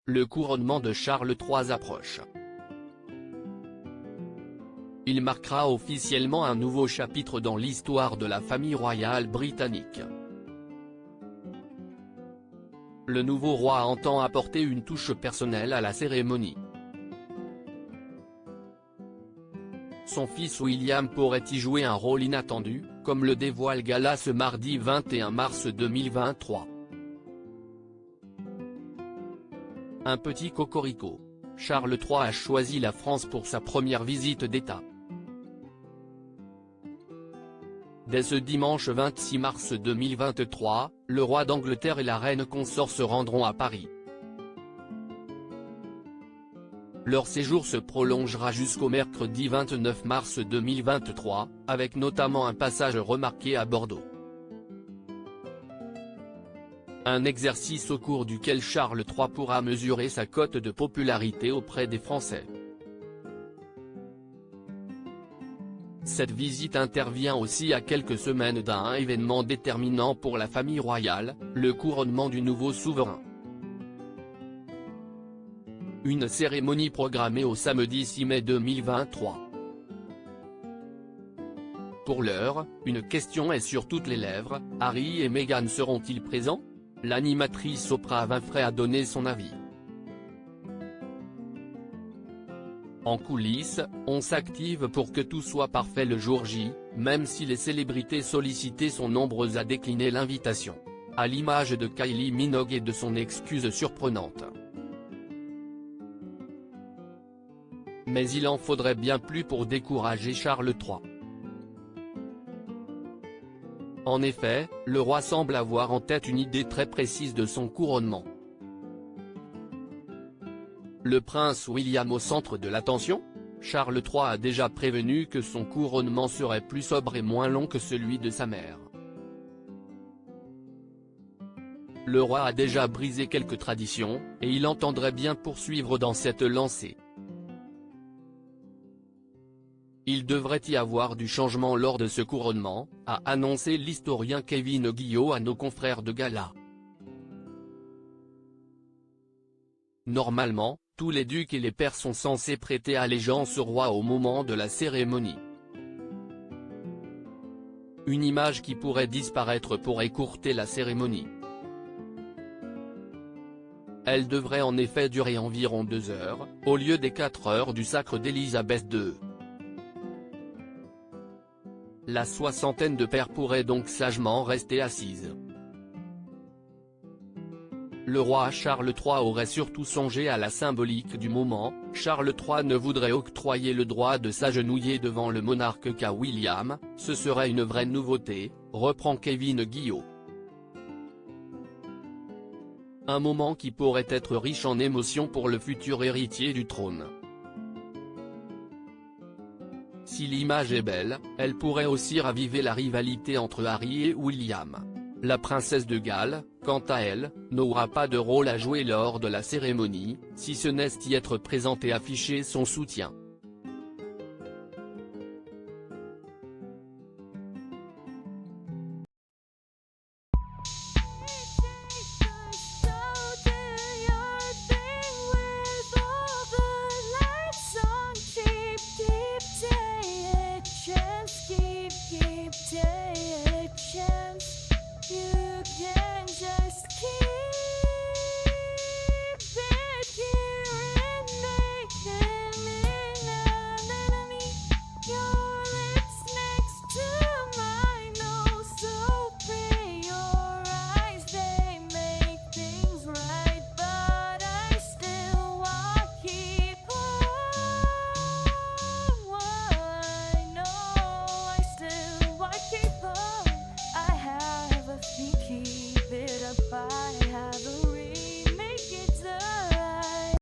le couronnement de Charles III approche. Il marquera officiellement un nouveau chapitre dans l'histoire de la famille royale britannique. Le nouveau roi entend apporter une touche personnelle à la cérémonie. Son fils William pourrait y jouer un rôle inattendu, comme le dévoile Gala ce mardi 21 mars 2023. Un petit cocorico. Charles III a choisi la France pour sa première visite d'État. Dès ce dimanche 26 mars 2023, le roi d'Angleterre et la reine consort se rendront à Paris. Leur séjour se prolongera jusqu'au mercredi 29 mars 2023, avec notamment un passage remarqué à Bordeaux. Un exercice au cours duquel Charles III pourra mesurer sa cote de popularité auprès des Français. Cette visite intervient aussi à quelques semaines d'un événement déterminant pour la famille royale, le couronnement du nouveau souverain. Une cérémonie programmée au samedi 6 mai 2023. Pour l'heure, une question est sur toutes les lèvres, Harry et Meghan seront-ils présents? L'animatrice Oprah Winfrey a donné son avis. En coulisses, on s'active pour que tout soit parfait le jour J, même si les célébrités sollicitées sont nombreuses à décliner l'invitation. À l'image de Kylie Minogue et de son excuse surprenante. Mais il en faudrait bien plus pour décourager Charles III. En effet, le roi semble avoir en tête une idée très précise de son couronnement. Le prince William au centre de l'attention? Charles III a déjà prévenu que son couronnement serait plus sobre et moins long que celui de sa mère. Le roi a déjà brisé quelques traditions, et il entendrait bien poursuivre dans cette lancée. Il devrait y avoir du changement lors de ce couronnement, a annoncé l'historien Kevin Guillot à nos confrères de Gala. Normalement, tous les ducs et les pairs sont censés prêter allégeance au roi au moment de la cérémonie. Une image qui pourrait disparaître pour écourter la cérémonie. Elle devrait en effet durer environ 2 heures, au lieu des 4 heures du sacre d'Élisabeth II. La soixantaine de pairs pourrait donc sagement rester assise. Le roi Charles III aurait surtout songé à la symbolique du moment, Charles III ne voudrait octroyer le droit de s'agenouiller devant le monarque qu'à William, ce serait une vraie nouveauté, reprend Kevin Guillot. Un moment qui pourrait être riche en émotions pour le futur héritier du trône. Si l'image est belle, elle pourrait aussi raviver la rivalité entre Harry et William. La princesse de Galles, quant à elle, n'aura pas de rôle à jouer lors de la cérémonie, si ce n'est y être présente et afficher son soutien. Keep